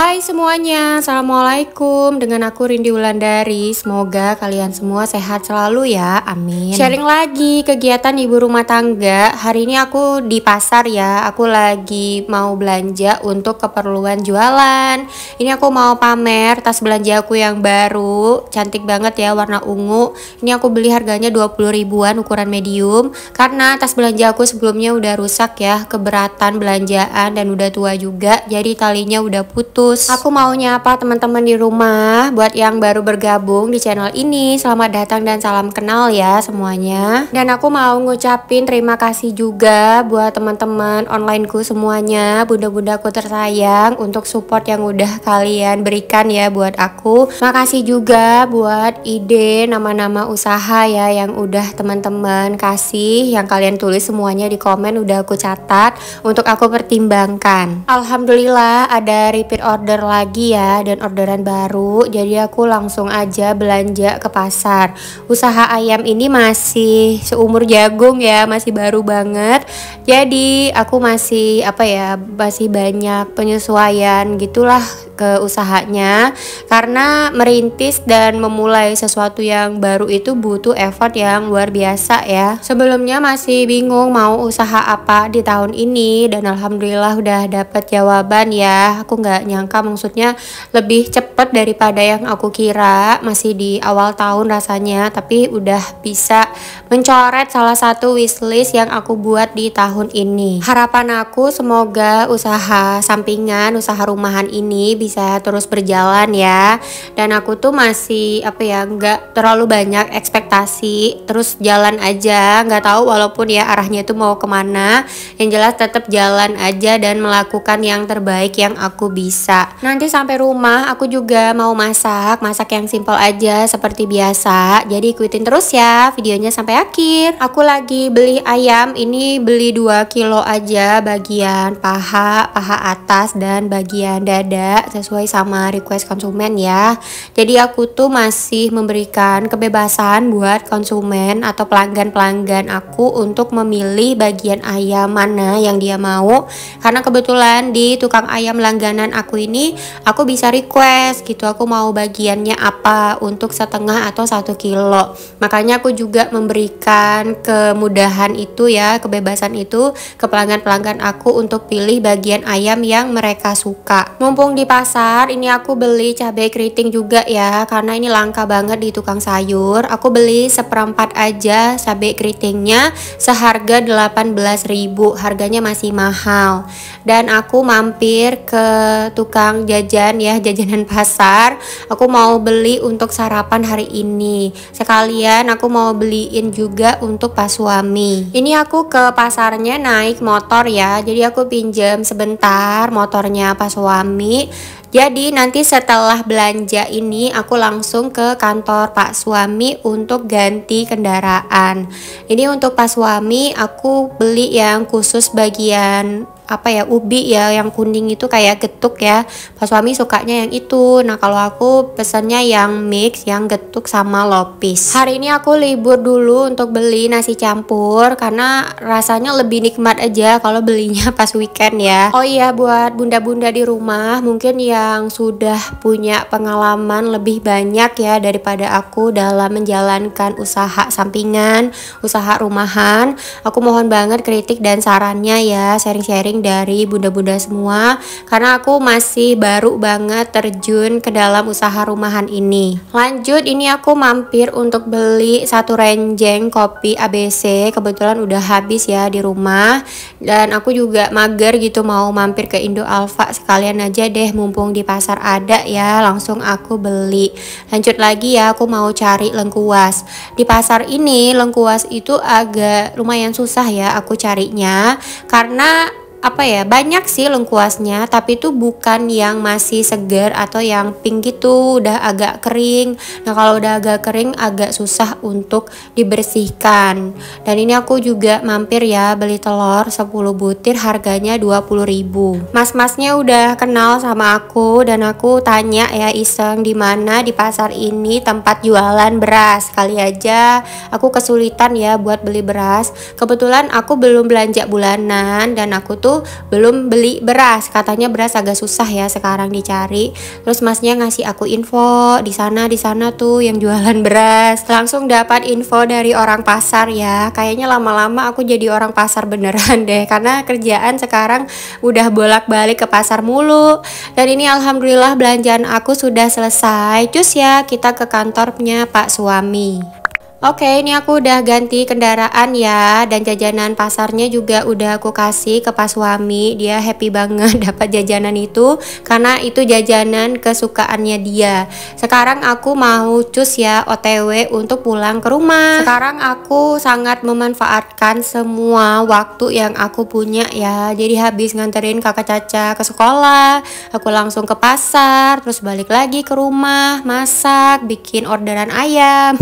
Hai semuanya, Assalamualaikum. Dengan aku Rindi Wulandari. Semoga kalian semua sehat selalu ya, amin. Sharing lagi kegiatan ibu rumah tangga. Hari ini aku di pasar ya. Aku lagi mau belanja untuk keperluan jualan. Ini aku mau pamer tas belanja aku yang baru. Cantik banget ya, warna ungu. Ini aku beli harganya 20 ribuan ukuran medium. Karena tas belanja aku sebelumnya udah rusak ya, keberatan belanjaan dan udah tua juga. Jadi talinya udah putus. Aku mau nyapa teman-teman di rumah. Buat yang baru bergabung di channel ini, selamat datang dan salam kenal ya semuanya. Dan aku mau ngucapin terima kasih juga buat teman-teman onlineku semuanya, bunda-bundaku tersayang, untuk support yang udah kalian berikan ya buat aku. Makasih juga buat ide nama-nama usaha ya yang udah teman-teman kasih, yang kalian tulis semuanya di komen udah aku catat untuk aku pertimbangkan. Alhamdulillah ada repeat order lagi ya, dan orderan baru. Jadi aku langsung aja belanja ke pasar. Usaha ayam ini masih seumur jagung ya, masih baru banget. Jadi aku masih masih banyak penyesuaian gitulah ke usahanya, karena merintis dan memulai sesuatu yang baru itu butuh effort yang luar biasa ya. Sebelumnya masih bingung mau usaha apa di tahun ini, dan alhamdulillah udah dapet jawaban ya. Aku nggak nyangka, maksudnya lebih cepet daripada yang aku kira. Masih di awal tahun rasanya, tapi udah bisa mencoret salah satu wishlist yang aku buat di tahun ini. Harapan aku semoga usaha sampingan, usaha rumahan ini bisa terus berjalan ya. Dan aku tuh masih nggak terlalu banyak ekspektasi, terus jalan aja, nggak tahu walaupun ya arahnya itu mau kemana. Yang jelas tetap jalan aja dan melakukan yang terbaik yang aku bisa. Nanti sampai rumah aku juga mau masak yang simple aja seperti biasa. Jadi ikutin terus ya videonya sampai akhir. Aku lagi beli ayam, ini beli 2 kilo aja, bagian paha atas dan bagian dada sesuai sama request konsumen ya. Jadi aku tuh masih memberikan kebebasan buat konsumen atau pelanggan aku untuk memilih bagian ayam mana yang dia mau, karena kebetulan di tukang ayam langganan aku ini aku bisa request gitu, aku mau bagiannya apa untuk setengah atau 1 kilo. Makanya aku juga memberikan kemudahan itu ya, kebebasan itu ke pelanggan aku untuk pilih bagian ayam yang mereka suka. Mumpung di pasar ini aku beli cabai keriting juga ya, karena ini langka banget di tukang sayur. Aku beli seperempat aja cabai keritingnya, seharga 18.000, harganya masih mahal. Dan aku mampir ke tukang jajan ya, jajanan pasar. Aku mau beli untuk sarapan hari ini. Sekalian aku mau beliin juga untuk pas suami. Ini aku ke pasarnya naik motor ya, jadi aku pinjam sebentar motornya pas suami. Jadi nanti setelah belanja ini aku langsung ke kantor Pak Suami untuk ganti kendaraan. Ini untuk Pak Suami aku beli yang khusus bagian ubi ya, yang kuning itu kayak getuk ya. Pak Suami sukanya yang itu. Nah kalau aku pesannya yang mix, yang getuk sama lopis. Hari ini aku libur dulu untuk beli nasi campur, karena rasanya lebih nikmat aja kalau belinya pas weekend ya. Oh iya, buat bunda-bunda di rumah mungkin yang sudah punya pengalaman lebih banyak ya daripada aku dalam menjalankan usaha sampingan, usaha rumahan, aku mohon banget kritik dan sarannya ya, sharing-sharing dari bunda-bunda semua, karena aku masih baru banget terjun ke dalam usaha rumahan ini. Lanjut, ini aku mampir untuk beli 1 renjeng kopi ABC, kebetulan udah habis ya di rumah. Dan aku juga mager gitu mau mampir ke Indo Alfa, sekalian aja deh mumpung di pasar ada ya, langsung aku beli. Lanjut lagi ya, aku mau cari lengkuas. Di pasar ini lengkuas itu agak lumayan susah ya aku carinya, karena banyak sih lengkuasnya, tapi itu bukan yang masih segar atau yang pink gitu, udah agak kering. Nah kalau udah agak kering agak susah untuk dibersihkan. Dan ini aku juga mampir ya beli telur 10 butir, harganya 20.000. Mas-masnya udah kenal sama aku, dan aku tanya ya iseng, di mana di pasar ini tempat jualan beras. Kali aja aku kesulitan ya buat beli beras. Kebetulan aku belum belanja bulanan, dan aku tuh itu belum beli beras. Katanya beras agak susah ya sekarang dicari. Terus masnya ngasih aku info di sana tuh yang jualan beras. Langsung dapat info dari orang pasar ya. Kayaknya lama-lama aku jadi orang pasar beneran deh, karena kerjaan sekarang udah bolak-balik ke pasar mulu. Dan ini alhamdulillah belanjaan aku sudah selesai. Cus ya, kita ke kantornya Pak suami. Oke, ini aku udah ganti kendaraan ya, dan jajanan pasarnya juga udah aku kasih ke Pak suami. Dia happy banget dapat jajanan itu karena itu jajanan kesukaannya dia. Sekarang aku mau cus ya OTW untuk pulang ke rumah. Sekarang aku sangat memanfaatkan semua waktu yang aku punya ya. Jadi habis nganterin kakak Caca ke sekolah, aku langsung ke pasar, terus balik lagi ke rumah, masak, bikin orderan ayam.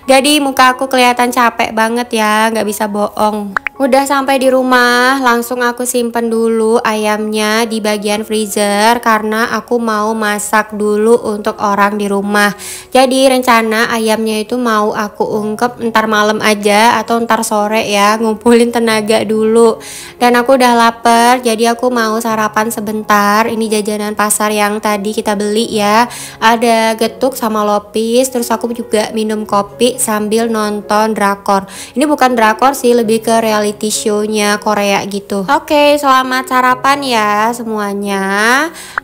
Jadi muka aku kelihatan capek banget ya, nggak bisa bohong. Udah sampai di rumah, langsung aku simpen dulu ayamnya di bagian freezer karena aku mau masak dulu untuk orang di rumah. Jadi rencana ayamnya itu mau aku ungkep ntar malam aja atau ntar sore ya, ngumpulin tenaga dulu. Dan aku udah lapar, jadi aku mau sarapan sebentar. Ini jajanan pasar yang tadi kita beli ya. Ada getuk sama lopis, terus aku juga minum kopi sambil nonton drakor. Ini bukan drakor sih, lebih ke reality show-nya Korea gitu. Oke, selamat sarapan ya semuanya.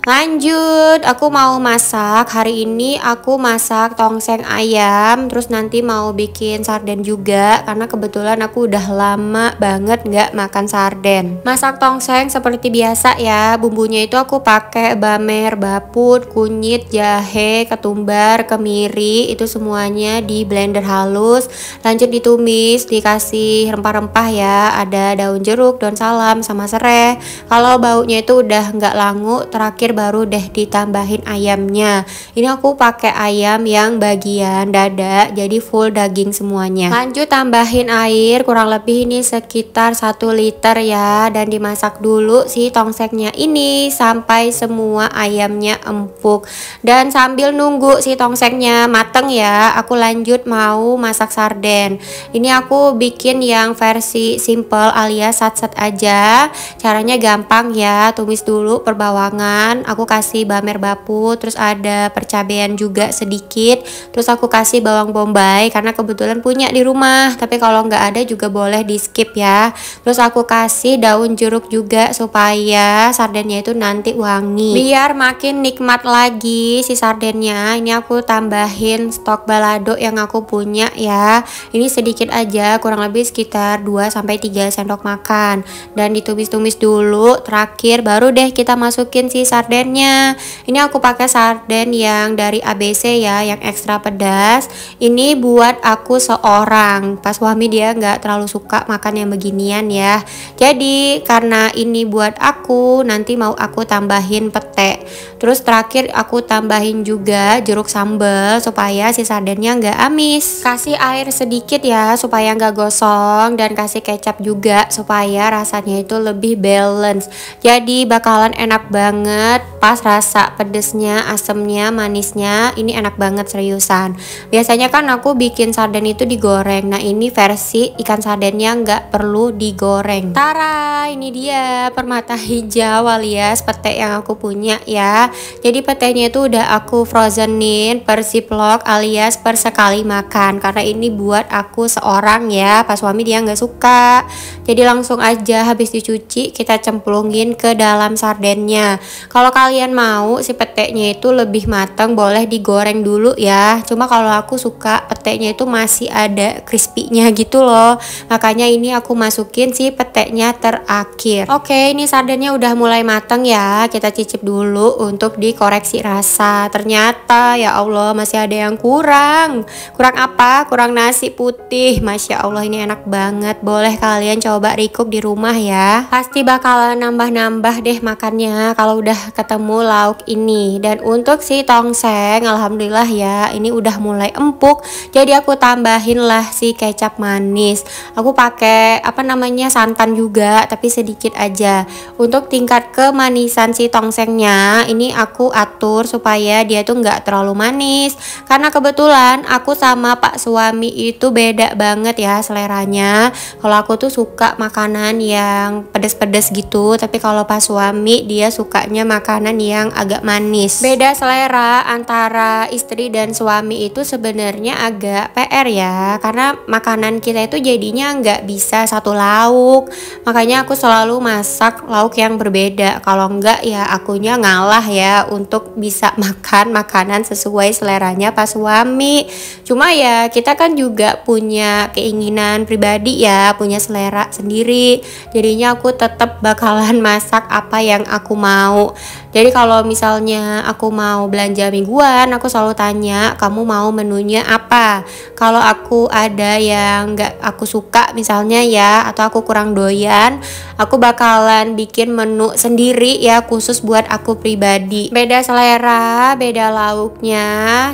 Lanjut, aku mau masak. Hari ini aku masak tongseng ayam, terus nanti mau bikin sarden juga karena kebetulan aku udah lama banget nggak makan sarden. Masak tongseng seperti biasa ya, bumbunya itu aku pakai bamer, baput, kunyit, jahe, ketumbar, kemiri, itu semuanya di blender halus. Lanjut ditumis, dikasih rempah-rempah ya, ada daun jeruk, daun salam, sama serai. Kalau baunya itu udah nggak langu, terakhir baru deh ditambahin ayamnya. Ini aku pakai ayam yang bagian dada, jadi full daging semuanya. Lanjut tambahin air, kurang lebih ini sekitar 1 liter ya, dan dimasak dulu si tongsengnya ini sampai semua ayamnya empuk. Dan sambil nunggu si tongsengnya mateng ya, aku lanjut mau masak sarden. Ini aku bikin yang versi simple alias sat-sat aja. Caranya gampang ya, tumis dulu per bawangan, aku kasih bamer baput, terus ada percabean juga sedikit, terus aku kasih bawang bombay karena kebetulan punya di rumah, tapi kalau nggak ada juga boleh di skip ya. Terus aku kasih daun jeruk juga supaya sardennya itu nanti wangi, biar makin nikmat lagi si sardennya. Ini aku tambahin stok balado yang aku punya ya, ini sedikit aja, kurang lebih sekitar 2-3 sendok makan, dan ditumis-tumis dulu. Terakhir baru deh kita masukin si sardennya. Ini aku pakai sarden yang dari ABC ya, yang ekstra pedas. Ini buat aku seorang. Pas suami dia nggak terlalu suka makan yang beginian ya, jadi karena ini buat aku, nanti mau aku tambahin pete. Terus terakhir aku tambahin juga jeruk sambal supaya si sardennya nggak amis. Kasih air sedikit ya supaya nggak gosong, dan kasih kecap juga supaya rasanya itu lebih balance. Jadi bakalan enak banget, pas rasa pedesnya, asemnya, manisnya, ini enak banget seriusan. Biasanya kan aku bikin sarden itu digoreng, nah ini versi ikan sardennya nggak perlu digoreng. Tara, ini dia permata hijau alias pete yang aku punya ya. Jadi petenya itu udah aku frozenin per ziplock alias per sekali makan, karena ini buat aku seorang ya, pas suami dia nggak suka. Jadi langsung aja habis dicuci kita cemplungin ke dalam sardennya. Kalau kalian mau si petenya itu lebih matang, boleh digoreng dulu ya. Cuma kalau aku suka petenya itu masih ada crispy-nya gitu loh, makanya ini aku masukin si petenya terakhir. Oke, ini sardennya udah mulai matang ya, kita cicip dulu untuk dikoreksi rasa. Ternyata ya Allah masih ada yang kurang. Kurang apa? Kurang nasi putih. Masya Allah ini enak banget. Boleh kalian coba recook di rumah ya, pasti bakalan nambah-nambah deh makannya kalau udah ketemu lauk ini. Dan untuk si tongseng, alhamdulillah ya ini udah mulai empuk, jadi aku tambahin lah si kecap manis. Aku pakai apa namanya santan juga, tapi sedikit aja. Untuk tingkat kemanisan si tongsengnya ini aku atur supaya dia tuh nggak terlalu manis, karena kebetulan aku sama pak suami itu beda banget ya seleranya. Kalau aku tuh suka makanan yang pedes-pedes gitu, tapi kalau pas suami dia sukanya makanan yang agak manis. Beda selera antara istri dan suami itu sebenarnya agak PR ya, karena makanan kita itu jadinya nggak bisa satu lauk. Makanya aku selalu masak lauk yang berbeda, kalau enggak ya akunya ngalah ya untuk bisa makan makanan sesuai seleranya pas suami. Cuma ya kita kan juga punya keinginan pribadi ya, punya selera sendiri, jadinya aku tetap bakalan masak apa yang aku mau. Jadi kalau misalnya aku mau belanja mingguan, aku selalu tanya, kamu mau menunya apa? Kalau aku ada yang nggak aku suka misalnya ya, atau aku kurang doyan, aku bakalan bikin menu sendiri ya, khusus buat aku pribadi. Beda selera, beda lauknya,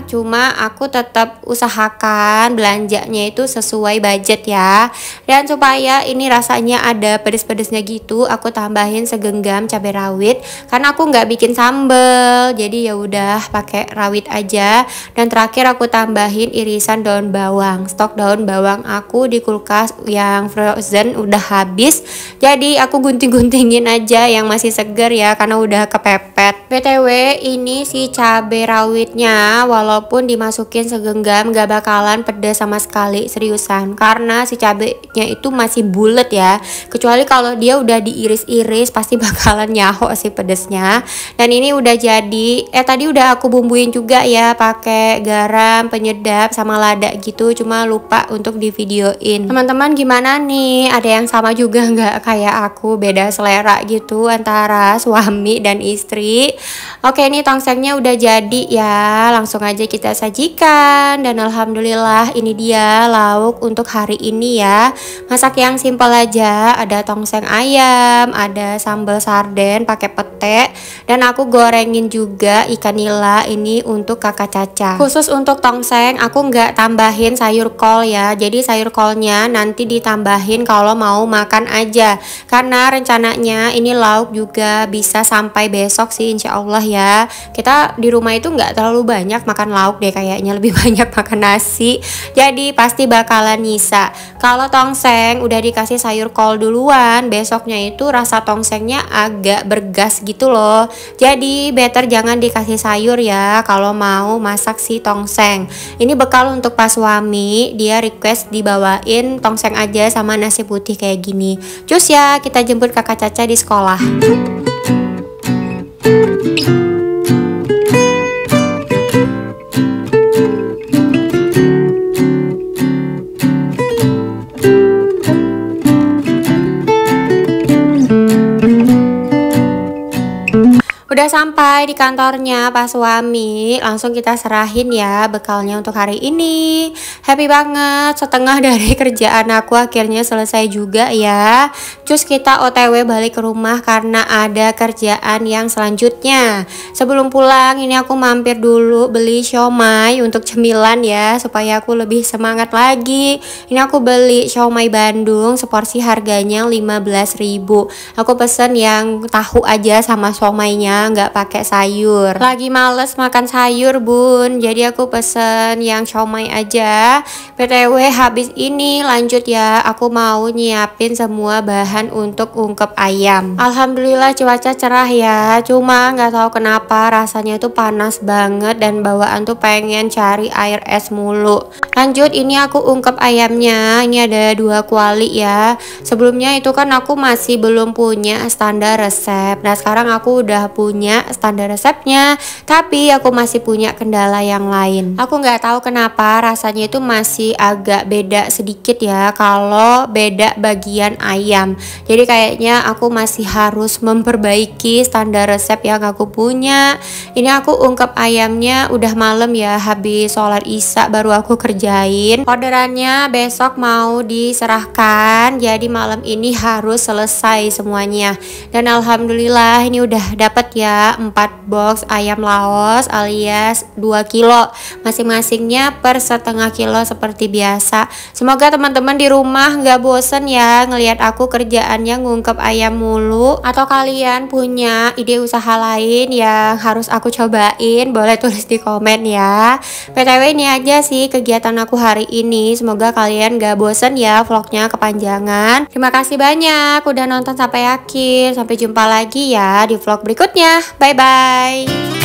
cuma aku tetap usahakan belanjanya itu sesuai budget ya. Dan supaya ini rasanya ada pedes-pedesnya gitu, aku tambahin segenggam cabai rawit, karena aku nggak bikin sambel, jadi ya udah pakai rawit aja. Dan terakhir aku tambahin irisan daun bawang. Stok daun bawang aku di kulkas yang frozen udah habis, jadi aku gunting-guntingin aja yang masih seger ya, karena udah kepepet. BTW ini si cabai rawitnya walaupun dimasukin segenggam gak bakalan pedas sama sekali, seriusan, karena si cabenya itu masih bulet ya. Kecuali kalau dia udah diiris-iris pasti bakalan nyaho si pedesnya. Dan ini udah jadi, tadi udah aku bumbuin juga ya pakai garam, penyedap sama lada gitu, cuma lupa untuk di videoin. Teman-teman gimana nih, ada yang sama juga nggak kayak aku, beda selera gitu antara suami dan istri? Oke, ini tongsengnya udah jadi ya, langsung aja kita sajikan. Dan alhamdulillah ini dia lauk untuk hari ini ya. Masak yang simple aja, ada tongseng ayam, ada sambal sarden pakai pete, dan aku gorengin juga ikan nila ini untuk kakak Caca. Khusus untuk tongseng aku nggak tambahin sayur kol ya, jadi sayur kolnya nanti ditambahin kalau mau makan aja, karena rencananya ini lauk juga bisa sampai besok sih insya Allah ya. Kita di rumah itu nggak terlalu banyak makan lauk deh, kayaknya lebih banyak makan nasi, jadi pasti bakalan nyisa. Kalau tongseng udah dikasih sayur kol duluan, besoknya itu rasa tongsengnya agak bergas gitu loh. Jadi better jangan dikasih sayur ya kalau mau masak si tongseng. Ini bekal untuk pas suami, dia request dibawain tongseng aja sama nasi putih kayak gini. Cus ya, kita jemput kakak Caca di sekolah. Udah sampai di kantornya pas suami, langsung kita serahin ya bekalnya untuk hari ini. Happy banget, setengah dari kerjaan aku akhirnya selesai juga ya. Cus kita OTW balik ke rumah karena ada kerjaan yang selanjutnya. Sebelum pulang ini aku mampir dulu beli siomay untuk cemilan ya, supaya aku lebih semangat lagi. Ini aku beli siomay Bandung, seporsi harganya 15.000. Aku pesen yang tahu aja sama siomaynya, nggak pakai sayur. Lagi males makan sayur bun, jadi aku pesen yang siomay aja. BTW habis ini lanjut ya, aku mau nyiapin semua bahan untuk ungkep ayam. Alhamdulillah cuaca cerah ya, cuma nggak tahu kenapa rasanya tuh panas banget dan bawaan tuh pengen cari air es mulu. Lanjut, ini aku ungkep ayamnya, ini ada 2 kuali ya. Sebelumnya itu kan aku masih belum punya standar resep, nah sekarang aku udah punya standar resepnya, tapi aku masih punya kendala yang lain. Aku nggak tahu kenapa rasanya itu masih agak beda sedikit ya kalau beda bagian ayam. Jadi kayaknya aku masih harus memperbaiki standar resep yang aku punya. Ini aku ungkep ayamnya udah malam ya, habis sholat isya baru aku kerjain. Orderannya besok mau diserahkan, jadi malam ini harus selesai semuanya. Dan alhamdulillah ini udah dapet ya, 4 box ayam Laos alias 2 kilo, masing-masingnya per setengah kilo seperti biasa. Semoga teman-teman di rumah nggak bosen ya ngelihat aku kerjaannya ngungkep ayam mulu, atau kalian punya ide usaha lain yang harus aku cobain, boleh tulis di komen ya. PTW ini aja sih kegiatan aku hari ini, semoga kalian gak bosen ya vlognya kepanjangan. Terima kasih banyak udah nonton sampai akhir, sampai jumpa lagi ya di vlog berikutnya. Bye bye.